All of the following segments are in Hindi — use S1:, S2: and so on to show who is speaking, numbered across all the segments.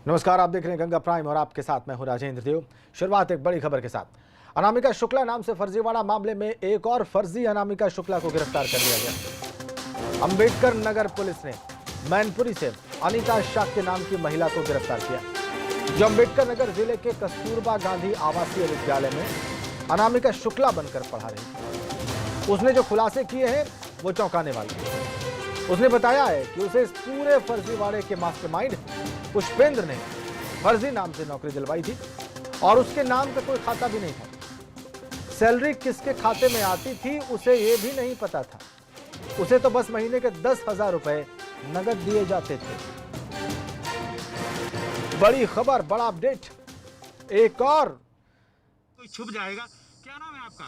S1: नमस्कार, आप देख रहे हैं गंगा प्राइम और आपके साथ मैं हूं राजेंद्र देव। शुरुआत एक बड़ी खबर के साथ। अनामिका शुक्ला नाम से फर्जीवाड़ा मामले में एक और फर्जी अनामिका शुक्ला को गिरफ्तार कर लिया गया। अंबेडकर नगर पुलिस ने मैनपुरी से अनीता शाक्य नाम की महिला को गिरफ्तार किया, जो अंबेडकर नगर जिले के कस्तूरबा गांधी आवासीय विद्यालय में अनामिका शुक्ला बनकर पढ़ा रही थी। उसने जो खुलासे किए हैं वो चौंकाने वाले हैं। उसने बताया है कि उसे इस पूरे फर्जीवाड़े के मास्टरमाइंड पुष्पेंद्र ने फर्जी नाम से नौकरी दिलवाई थी और उसके नाम का कोई खाता भी नहीं था। सैलरी किसके खाते में आती थी उसे यह भी नहीं पता था। उसे तो बस महीने के 10,000 रुपए नगद दिए जाते थे। बड़ी खबर, बड़ा अपडेट, एक और
S2: कोई छुप जाएगा। क्या नाम है आपका?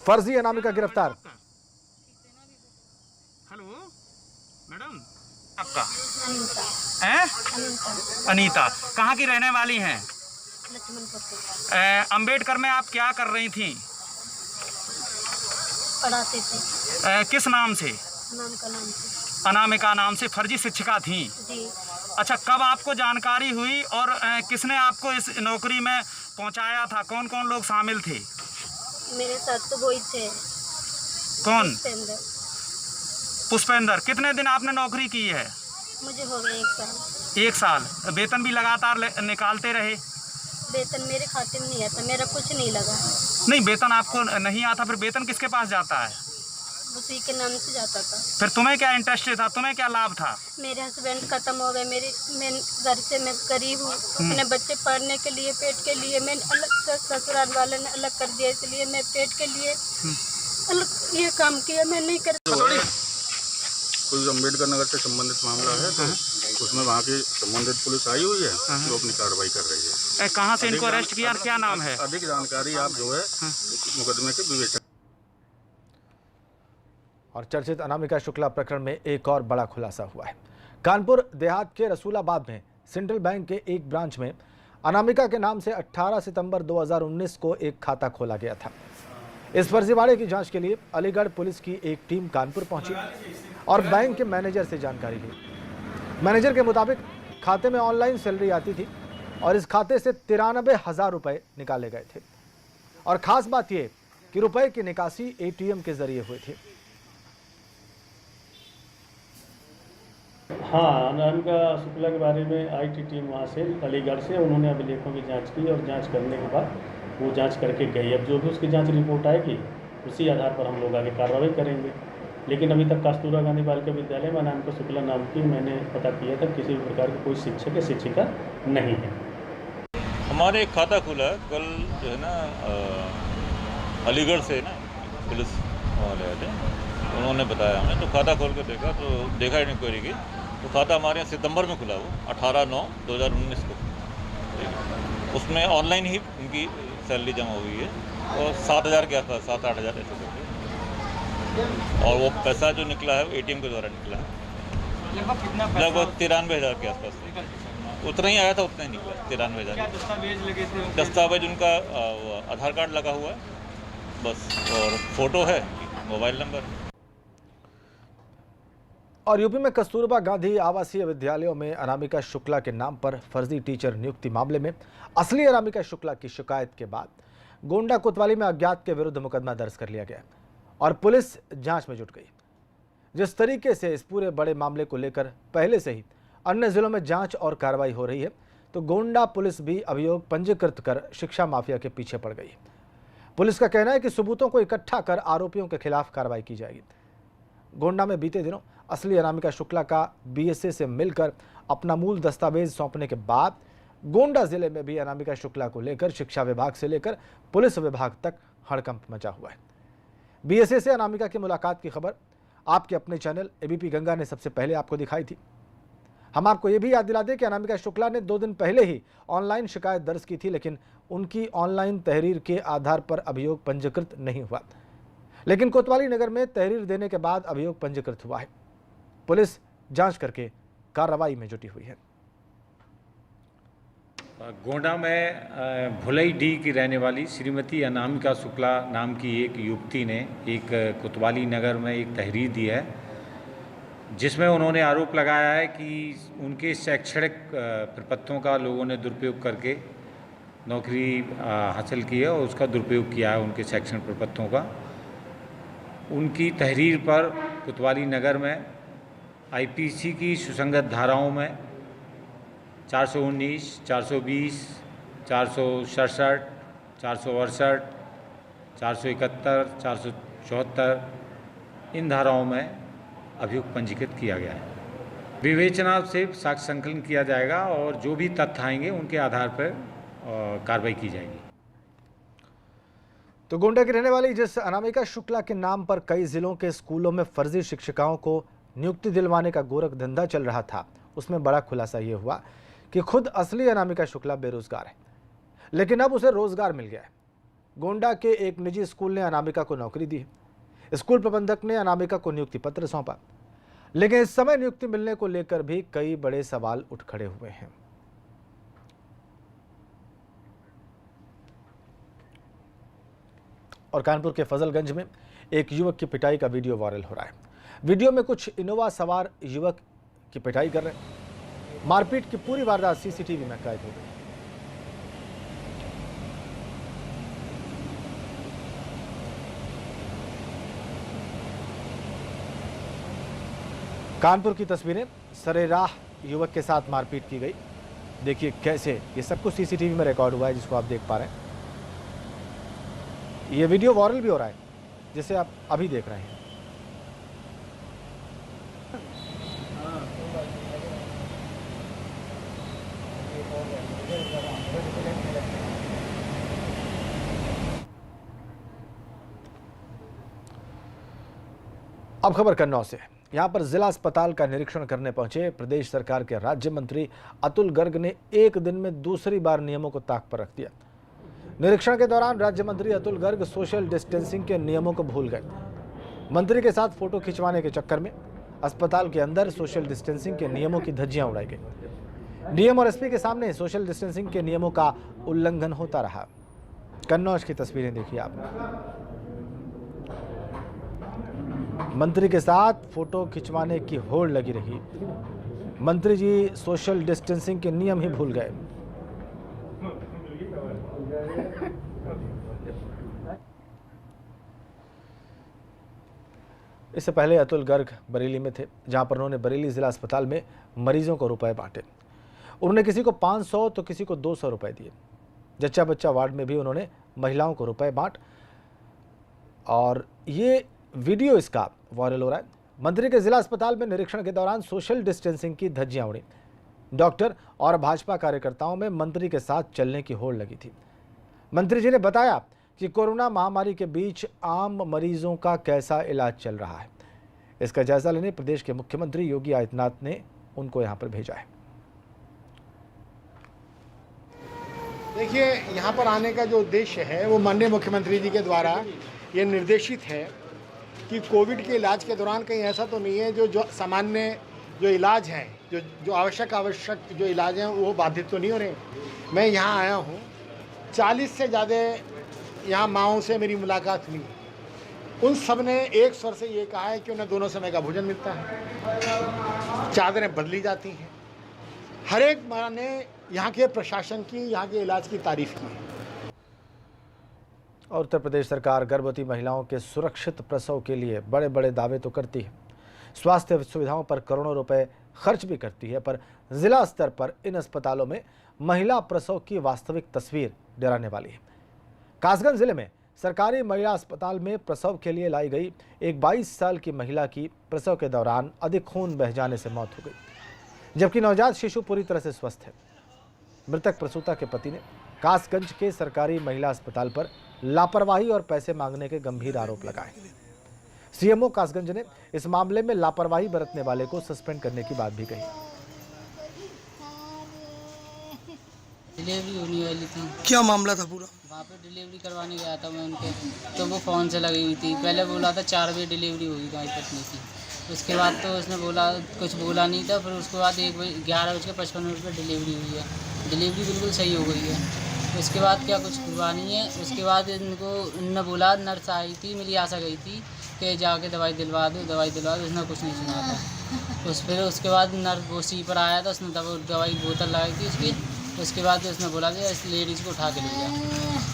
S1: फर्जी अनामिका गिरफ्तार।
S2: हेलो मैडम, आपका है अनीता, कहाँ की रहने वाली हैं? अंबेडकर में आप क्या कर रही थी?
S3: पढ़ाते थे।
S2: किस नाम से?
S3: नाम से।
S2: अनामिका नाम से फर्जी शिक्षिका थी
S3: जी।
S2: अच्छा, कब आपको जानकारी हुई और किसने आपको इस नौकरी में पहुंचाया था? कौन कौन लोग शामिल थे?
S3: मेरे साथ तो वही थे।
S2: कौन?
S3: पुष्पेंद्र।
S2: पुष्पेंद्र। कितने दिन आपने नौकरी की है?
S3: मुझे हो गया 1 साल।
S2: 1 साल। वेतन भी लगातार निकालते रहे?
S3: वेतन मेरे खाते में नहीं आता, मेरा कुछ नहीं लगा।
S2: नहीं, वेतन आपको नहीं आता, फिर वेतन किसके पास जाता है?
S3: उसी के नाम से जाता था।
S2: फिर तुम्हें क्या इंटरेस्ट था, तुम्हें क्या लाभ था?
S3: मेरे हस्बैंड खत्म हो गए, मैं घर से मैं गरीब हूँ। अपने बच्चे पढ़ने के लिए, पेट के लिए मैं अलग से, ससुराल वाले ने अलग कर दिया, इसलिए मैं पेट के लिए अलग ये काम किया। मैं नहीं कर।
S4: कोई अम्बेडकर नगर से संबंधित मामला है तो उसमें वहाँ की संबंधित पुलिस आई हुई है, वो अपनी कार्रवाई कर रही है।
S2: कहाँ से इनको अरेस्ट किया, क्या नाम है?
S4: अधिक जानकारी आप जो है मुकदमे के विवेचन।
S1: और चर्चित अनामिका शुक्ला प्रकरण में एक और बड़ा खुलासा हुआ है। कानपुर देहात के रसूलाबाद में सेंट्रल बैंक के एक ब्रांच में अनामिका के नाम से 18 सितंबर 2019 को एक खाता खोला गया था। इस फर्जीवाड़े की जांच के लिए अलीगढ़ पुलिस की एक टीम कानपुर पहुंची और बैंक के मैनेजर से जानकारी ली। मैनेजर के मुताबिक खाते में ऑनलाइन सैलरी आती थी और इस खाते से 93,000 रुपए निकाले गए थे। और खास बात यह कि रुपए की निकासी एटीएम के जरिए हुई थी।
S5: हाँ, अनामिका शुक्ला के बारे में आईटी टीम वहाँ से अलीगढ़ से उन्होंने अभिलेखों की जांच की और जांच करने के बाद वो जांच करके गई। अब जो भी उसकी जांच रिपोर्ट आएगी उसी आधार पर हम लोग आगे कार्रवाई करेंगे। लेकिन अभी तक कस्तूरबा गांधी बालिका विद्यालय में अनामिका शुक्ला नाम की मैंने पता किया था किसी भी प्रकार की कोई शिक्षक या शिक्षिका नहीं है।
S6: हमारे एक खाता खुला है कल, जो है ना अलीगढ़ से ना पुलिस वाले आए थे, उन्होंने बताया हमें। तो खाता खोल के देखा तो देखा इंक्वायरी की तो खाता हमारे यहाँ सितंबर में खुला वो 18/9/2019 को। उसमें ऑनलाइन ही उनकी सैलरी जमा हुई है और 7,000 के आसपास, 7-8 हज़ार ऐसे करके। और वो पैसा जो निकला है वो एटीएम के द्वारा निकला है। लगभग 93,000 के आसपास। उतना ही आया था, उतना ही निकला, 93,000।
S2: दस्तावेज लगे थे?
S6: दस्तावेज उनका आधार कार्ड लगा हुआ है बस, और फोटो है, मोबाइल नंबर।
S1: और यूपी में कस्तूरबा गांधी आवासीय विद्यालयों में अनामिका शुक्ला के नाम पर फर्जी टीचर नियुक्ति मामले में असली अनामिका शुक्ला की शिकायत के बाद गोंडा कोतवाली में अज्ञात के विरुद्ध मुकदमा दर्ज कर लिया गया और पुलिस जांच में जुट गई। जिस तरीके से इस पूरे बड़े मामले को लेकर पहले से ही अन्य जिलों में जांच और कार्रवाई हो रही है, तो गोंडा पुलिस भी अभियोग पंजीकृत कर शिक्षा माफिया के पीछे पड़ गई। पुलिस का कहना है कि सबूतों को इकट्ठा कर आरोपियों के खिलाफ कार्रवाई की जाएगी। गोंडा में बीते दिनों असली अनामिका शुक्ला का बीएसए से मिलकर अपना मूल दस्तावेज सौंपने के बाद गोंडा जिले में भी अनामिका शुक्ला को लेकर शिक्षा विभाग से लेकर पुलिस विभाग तक हड़कंप मचा हुआ है। बीएसए से अनामिका की मुलाकात की खबर आपके अपने चैनल एबीपी गंगा ने सबसे पहले आपको दिखाई थी। हम आपको यह भी याद दिला दें कि अनामिका शुक्ला ने 2 दिन पहले ही ऑनलाइन शिकायत दर्ज की थी, लेकिन उनकी ऑनलाइन तहरीर के आधार पर अभियोग पंजीकृत नहीं हुआ। लेकिन कोतवाली नगर में तहरीर देने के बाद अभियोग पंजीकृत हुआ है। पुलिस जांच करके कार्रवाई में जुटी हुई है।
S7: गोंडा में भुलई की रहने वाली श्रीमती अनामिका शुक्ला नाम की एक युवती ने एक कोतवाली नगर में एक तहरीर दी है जिसमें उन्होंने आरोप लगाया है कि उनके शैक्षणिक प्रपत्रों का लोगों ने दुरुपयोग करके नौकरी हासिल की है और उसका दुरुपयोग किया है उनके शैक्षणिक प्रपत्रों का। उनकी तहरीर पर कोतवाली नगर में आईपीसी की सुसंगत धाराओं में 419, 420, 467, 468, 471, 474 इन धाराओं में अभियोग पंजीकृत किया गया है। विवेचना से साक्ष्य संकलन किया जाएगा और जो भी तथ्य आएंगे उनके आधार पर कार्रवाई की जाएगी।
S1: तो गोंडा की रहने वाली जिस अनामिका शुक्ला के नाम पर कई जिलों के स्कूलों में फर्जी शिक्षिकाओं को नियुक्ति दिलवाने का गोरख धंधा चल रहा था, उसमें बड़ा खुलासा ये हुआ कि खुद असली अनामिका शुक्ला बेरोजगार है, लेकिन अब उसे रोजगार मिल गया है। गोंडा के एक निजी स्कूल ने अनामिका को नौकरी दी है। स्कूल प्रबंधक ने अनामिका को नियुक्ति पत्र सौंपा, लेकिन इस समय नियुक्ति मिलने को लेकर भी कई बड़े सवाल उठ खड़े हुए हैं। और कानपुर के फजलगंज में एक युवक की पिटाई का वीडियो वायरल हो रहा है। वीडियो में कुछ इनोवा सवार युवक की पिटाई कर रहे हैं। मारपीट की पूरी वारदात सीसीटीवी में कैद हो गई। कानपुर की तस्वीरें, सरेराह युवक के साथ मारपीट की गई। देखिए कैसे ये सब कुछ सीसीटीवी में रिकॉर्ड हुआ है, जिसको आप देख पा रहे हैं। ये वीडियो वायरल भी हो रहा है, जिसे आप अभी देख रहे हैं। अब खबर कन्नौज से। यहां पर जिला अस्पताल का निरीक्षण करने पहुंचे प्रदेश सरकार के राज्य मंत्री अतुल गर्ग ने एक दिन में दूसरी बार नियमों को ताक पर रख दिया। निरीक्षण के दौरान राज्य मंत्री अतुल गर्ग सोशल डिस्टेंसिंग के नियमों को भूल गए। मंत्री के साथ फोटो खिंचवाने के चक्कर में अस्पताल के अंदर सोशल डिस्टेंसिंग के नियमों की धज्जियां उड़ाई गई। डीएम और एसपी के सामने सोशल डिस्टेंसिंग के नियमों का उल्लंघन होता रहा। कन्नौज की तस्वीरें देखिए आप। मंत्री के साथ फोटो खिंचवाने की होड़ लगी रही। मंत्री जी सोशल डिस्टेंसिंग के नियम ही भूल गए। इससे पहले अतुल गर्ग बरेली में थे, जहां पर उन्होंने बरेली जिला अस्पताल में मरीजों को रुपए बांटे। उन्होंने किसी को 500 तो किसी को 200 रुपए दिए। जच्चा बच्चा वार्ड में भी उन्होंने महिलाओं को रुपए बांट, और ये वीडियो इसका वायरल हो रहा है। मंत्री के जिला अस्पताल में निरीक्षण के दौरान सोशल डिस्टेंसिंग की धज्जियां उड़ी। डॉक्टर और भाजपा कार्यकर्ताओं में मंत्री के साथ चलने की होड़ लगी थी। मंत्री जी ने बताया कि कोरोना महामारी के बीच आम मरीजों का कैसा इलाज चल रहा है। इसका जायजा लेने प्रदेश के मुख्यमंत्री योगी आदित्यनाथ ने उनको यहां पर भेजा है।
S8: देखिए, यहाँ पर आने का जो उद्देश्य है वो माननीय मुख्यमंत्री जी के द्वारा ये निर्देशित है कि कोविड के इलाज के दौरान कहीं ऐसा तो नहीं है जो सामान्य जो इलाज हैं, जो आवश्यक जो इलाज हैं वो बाधित तो नहीं हो रहे। मैं यहाँ आया हूँ, 40 से ज़्यादा यहाँ माँओं से मेरी मुलाकात हुई। उन सब ने एक स्वर से ये कहा है कि उन्हें दोनों समय का भोजन मिलता है, चादरें बदली जाती हैं। हर एक माँ ने यहाँ के प्रशासन की, यहाँ के इलाज की तारीफ की है।
S1: और उत्तर प्रदेश सरकार गर्भवती महिलाओं के सुरक्षित प्रसव के लिए बड़े बड़े दावे तो करती है, स्वास्थ्य सुविधाओं पर करोड़ों रुपए खर्च भी करती है, पर जिला स्तर पर इन अस्पतालों में महिला प्रसव की वास्तविक तस्वीर डराने वाली है। कासगंज जिले में सरकारी महिला अस्पताल में प्रसव के लिए लाई गई एक 22 साल की महिला की प्रसव के दौरान अधिक खून बह जाने से मौत हो गई, जबकि नवजात शिशु पूरी तरह से स्वस्थ है। मृतक प्रसूता के पति ने कासगंज के सरकारी महिला अस्पताल पर लापरवाही और पैसे मांगने के गंभीर आरोप लगाए। सीएमओ कासगंज ने इस मामले में लापरवाही बरतने वाले को सस्पेंड करने की बात भी कही।
S9: डिलीवरी होने वाली थी।
S10: क्या मामला था पूरा?
S9: वहाँ पे डिलीवरी करवाने गया था मैं उनके, तो वो फ़ोन से लगी हुई थी। पहले बोला था 4 बजे डिलीवरी होगी गाय पत्नी की, उसके बाद तो उसने बोला, कुछ बोला नहीं था। फिर उसके बाद 11:55 पर डिलीवरी हुई है। डिलीवरी बिल्कुल सही हो गई है। उसके बाद क्या कुछ हुआ नहीं है। उसके बाद इनने बोला, नर्स आई थी, मेरी आशा गई थी, के जाके दवाई दिलवा दो, उसने कुछ नहीं सुना था। फिर उसके बाद नर्स वो सी पर आया था, उसने दवाई बोतल लगाई थी उसकी। उसके बाद उसने बोला कि इस लेडीज़ को उठा के ले जा।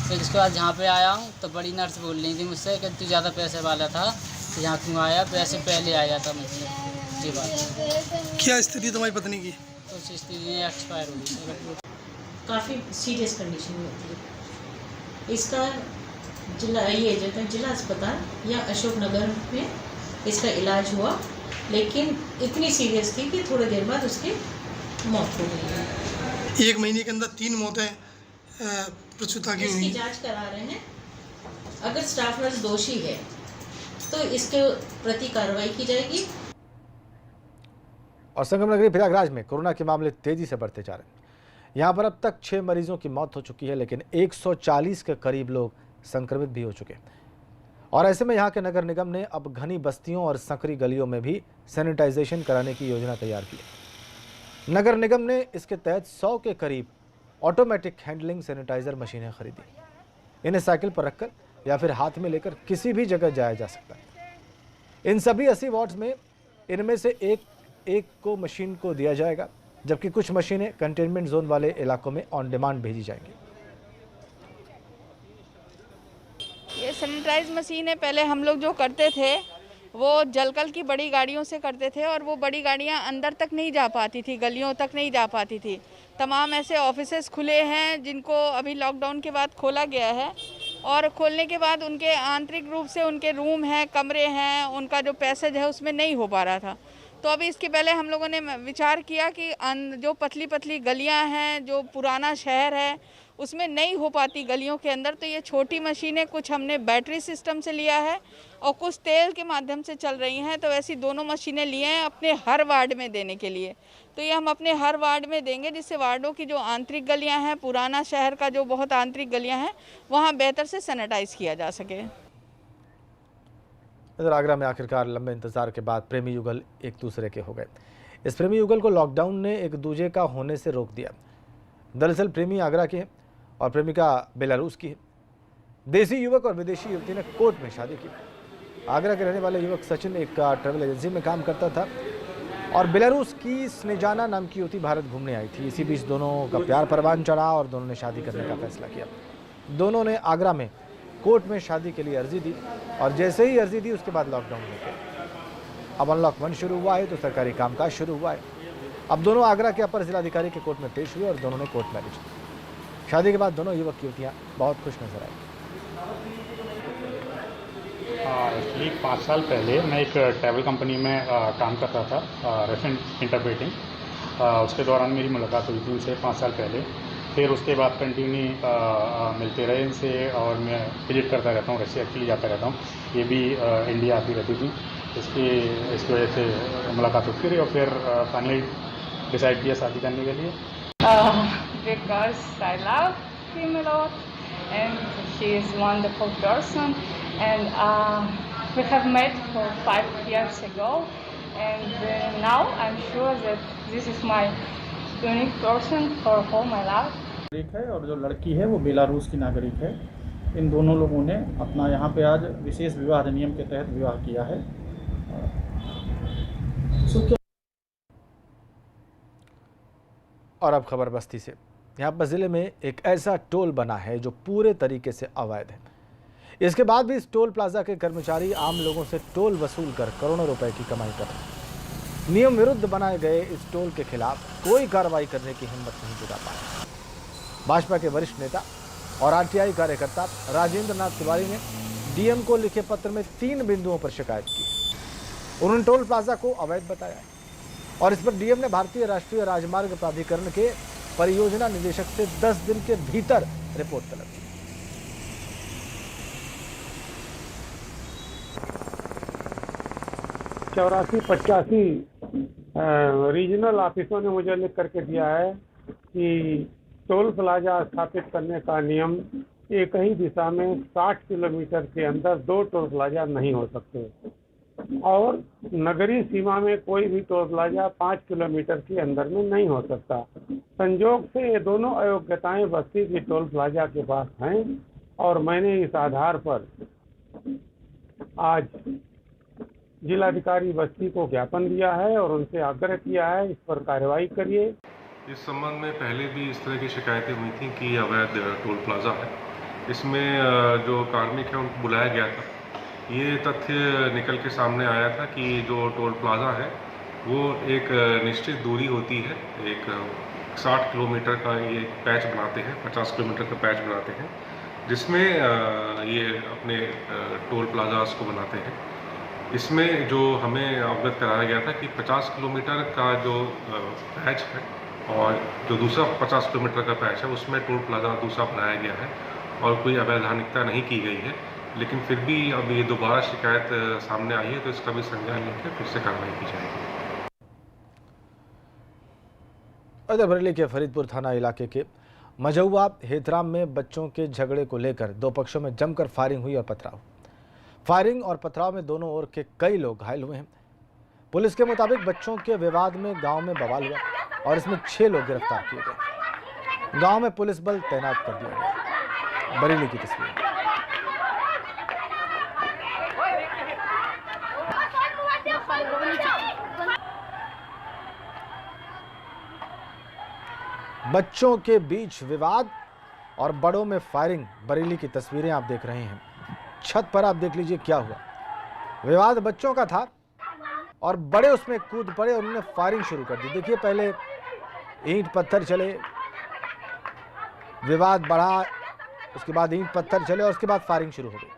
S9: फिर उसके बाद जहाँ पे आया हूँ तो बड़ी नर्स बोल रही थी मुझसे कि तू ज़्यादा पैसे वाला था तो यहाँ क्यों आया, पैसे पहले आया था मुझसे। ये बात
S10: क्या स्थिति तुम्हारी पत्नी की?
S9: तो उस स्थिति में एक्सपायर हो गई।
S11: काफ़ी सीरियस कंडीशन में होती है। इसका जिला अस्पताल या अशोकनगर में इसका इलाज हुआ, लेकिन इतनी सीरियस थी कि थोड़ी देर बाद उसकी मौत हो गई।
S10: 1 महीने के अंदर 3 मौतें प्रसूता की हुई।
S11: इसकी जांच करा रहे हैं। अगर स्टाफ नर्स दोषी है तो इसके प्रति कार्रवाई की जाएगी।
S1: और संगम नगरी प्रयागराज में कोरोना के मामले तेजी से बढ़ते जा रहे हैं। यहाँ पर अब तक 6 मरीजों की मौत हो चुकी है, लेकिन 140 के करीब लोग संक्रमित भी हो चुके हैं। और ऐसे में यहाँ के नगर निगम ने अब घनी बस्तियों और संकरी गलियों में भी सैनिटाइजेशन कराने की योजना तैयार की है। नगर निगम ने इसके तहत 100 के करीब ऑटोमेटिक हैंडलिंग सैनिटाइजर मशीनें खरीदी। इन्हें साइकिल पर रखकर या फिर हाथ में लेकर किसी भी जगह जाया जा सकता है। इन सभी 80 वार्ड्स में इनमें से एक को मशीन को दिया जाएगा, जबकि कुछ मशीनें कंटेनमेंट जोन वाले इलाकों में ऑन डिमांड भेजी जाएंगी।
S12: ये सैनिटाइज मशीनें पहले हम लोग जो करते थे वो जलकल की बड़ी गाड़ियों से करते थे, और वो बड़ी गाड़ियां अंदर तक नहीं जा पाती थी, गलियों तक नहीं जा पाती थी। तमाम ऐसे ऑफिसेस खुले हैं जिनको अभी लॉकडाउन के बाद खोला गया है, और खोलने के बाद उनके आंतरिक रूप से उनके रूम हैं, कमरे हैं, उनका जो पैसेज है उसमें नहीं हो पा रहा था। तो अभी इसके पहले हम लोगों ने विचार किया कि जो पतली पतली गलियां हैं, जो पुराना शहर है उसमें नहीं हो पाती गलियों के अंदर, तो ये छोटी मशीनें कुछ हमने बैटरी सिस्टम से लिया है और कुछ तेल के माध्यम से चल रही हैं। तो ऐसी दोनों मशीनें लिए हैं अपने हर वार्ड में देने के लिए। तो ये हम अपने हर वार्ड में देंगे, जिससे वार्डों की जो आंतरिक गलियां हैं, पुराना शहर का जो बहुत आंतरिक गलियां हैं, वहाँ बेहतर से सैनिटाइज किया जा सके।
S1: इधर आगरा में आखिरकार लंबे इंतजार के बाद प्रेमी युगल एक दूसरे के हो गए। इस प्रेमी युगल को लॉकडाउन ने एक दूजे का होने से रोक दिया। दरअसल प्रेमी आगरा के हैं और प्रेमिका बेलारूस की है। देसी युवक और विदेशी युवती ने कोर्ट में शादी की। आगरा के रहने वाले युवक सचिन एक ट्रैवल एजेंसी में काम करता था और बेलारूस की स्नेजाना नाम की युवती भारत घूमने आई थी। इसी बीच दोनों का प्यार परवान चढ़ा और दोनों ने शादी करने का फैसला किया। दोनों ने आगरा में कोर्ट में शादी के लिए अर्जी दी और जैसे ही अर्जी दी उसके बाद लॉकडाउन हो गया। अब अनलॉक 1 शुरू हुआ है तो सरकारी कामकाज शुरू हुआ है। अब दोनों आगरा के अपर जिलाधिकारी के कोर्ट में पेश हुए और दोनों ने कोर्ट मैरिज की। शादी के बाद दोनों युवक युवतियाँ बहुत खुश नजर आई।
S13: एक्चुअली 5 साल पहले मैं एक ट्रैवल कंपनी में काम कर रहा था, रेफरेंट इंटरप्रेटिंग। उसके दौरान मेरी मुलाकात हुई थी उनसे 5 साल पहले। फिर उसके बाद कंटिन्यू मिलते रहे इनसे और मैं विजिट करता रहता हूँ, रशिया एक्चुअली जाता रहता हूँ। ये भी इंडिया आती रहती थी, इसकी वजह से मुलाकात होती रही और फिर फाइनली डिसाइड किया शादी करने के लिए।
S14: Because I love him a lot and he is a wonderful person, and we have met for 5 years ago, and now I'm sure that this is my unique person for whom I love.
S5: है और जो लड़की है वो बेलारूस की नागरिक है। इन दोनों लोगों ने अपना यहाँ पे आज विशेष विवाह अधिनियम के तहत विवाह किया है।
S1: और अब खबर बस्ती से। यहाँ पर ज़िले में एक ऐसा टोल बना है जो पूरे तरीके से अवैध है। इसके बाद भी इस टोल प्लाजा के कर्मचारी आम लोगों से टोल वसूल कर करोड़ों रुपए की कमाई कर रहे हैं। नियम विरुद्ध बनाए गए इस टोल के खिलाफ कोई कार्रवाई करने की हिम्मत नहीं जुटा पाए। भाजपा के वरिष्ठ नेता और आरटीआई कार्यकर्ता राजेंद्र नाथ तिवारी ने डीएम को लिखे पत्र में 3 बिंदुओं पर शिकायत की। उन्होंने टोल प्लाजा को अवैध बताया और इस पर डीएम ने भारतीय राष्ट्रीय राजमार्ग प्राधिकरण के परियोजना निदेशक से 10 दिन के भीतर रिपोर्ट तलब की।
S15: चौरासी 85 रीजनल ऑफिसों ने मुझे लिख करके दिया है कि टोल प्लाजा स्थापित करने का नियम एक ही दिशा में 60 किलोमीटर के अंदर 2 टोल प्लाजा नहीं हो सकते और नगरीय सीमा में कोई भी टोल प्लाजा 5 किलोमीटर के अंदर में नहीं हो सकता। संयोग से ये दोनों अयोग्यताएं बस्ती की टोल प्लाजा के पास हैं और मैंने इस आधार पर आज जिलाधिकारी बस्ती को ज्ञापन दिया है और उनसे आग्रह किया है इस पर कार्रवाई करिए।
S16: इस संबंध में पहले भी इस तरह की शिकायतें हुई थी कि अवैध टोल प्लाजा है। इसमें जो कार्मिक है उनको बुलाया गया था। ये तथ्य निकल के सामने आया था कि जो टोल प्लाजा है वो एक निश्चित दूरी होती है, एक 60 किलोमीटर का ये पैच बनाते हैं, 50 किलोमीटर का पैच बनाते हैं, जिसमें ये अपने टोल प्लाजास को बनाते हैं। इसमें जो हमें अवगत कराया गया था कि 50 किलोमीटर का जो पैच है और जो दूसरा 50 किलोमीटर का पैच है उसमें टोल प्लाजा दूसरा बनाया गया है और कोई अवैधानिकता नहीं की गई है। लेकिन फिर भी अब ये दोबारा शिकायत सामने आई है तो इसका भी संज्ञान लेकर फिर से कार्रवाई की जाएगी।
S1: इधर बरेली के फरीदपुर थाना इलाके के मझौआ हेतराम में बच्चों के झगड़े को लेकर दो पक्षों में जमकर फायरिंग हुई और पथराव। फायरिंग और पथराव में दोनों ओर के कई लोग घायल हुए हैं। पुलिस के मुताबिक बच्चों के विवाद में गांव में बवाल हुआ और इसमें 6 लोग गिरफ्तार किए गए। गांव में पुलिस बल तैनात कर दिया गया। बरेली की तस्वीर। बच्चों के बीच विवाद और बड़ों में फायरिंग। बरेली की तस्वीरें आप देख रहे हैं। छत पर आप देख लीजिए क्या हुआ। विवाद बच्चों का था और बड़े उसमें कूद पड़े और उन्होंने फायरिंग शुरू कर दी। देखिए पहले ईंट पत्थर चले, विवाद बढ़ा, उसके बाद ईंट पत्थर चले और उसके बाद फायरिंग शुरू हो गई।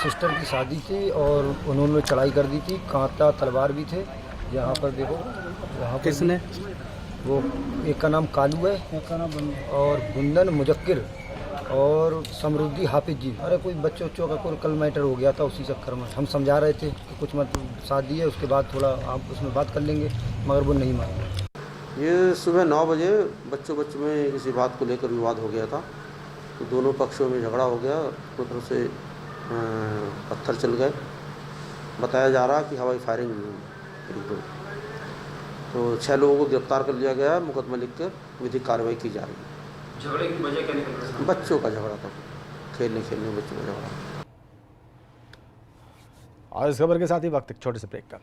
S17: सिस्टर की शादी थी और उन्होंने चढ़ाई कर दी थी। कांटा तलवार भी थे। यहाँ पर देखो, यहाँ पर
S18: किसने?
S17: वो एक का नाम कालू है और गुंदन मुजक्किर और समरुद्दी हाफिज जी। अरे कोई बच्चों का कोई कल मैटर हो गया था, उसी चक्कर में हम समझा रहे थे कि कुछ मतलब शादी है, उसके बाद थोड़ा आप उसमें बात कर लेंगे, मगर वो नहीं माना।
S18: ये सुबह 9 बजे बच्चों में किसी बात को लेकर विवाद हो गया था, तो दोनों पक्षों में झगड़ा हो गया। तो तरफ से पत्थर चल गए। बताया जा रहा कि हवाई फायरिंग हुई। तो 6 लोगों को गिरफ्तार कर लिया गया है। मुकदमा लिखकर विधिक कार्रवाई की जा रही है।
S19: झगड़े की वजह क्या निकल रहा है?
S18: बच्चों का झगड़ा था, खेलने बच्चों का झगड़ा।
S1: और इस खबर के साथ ही वक्त एक छोटे से ब्रेक का।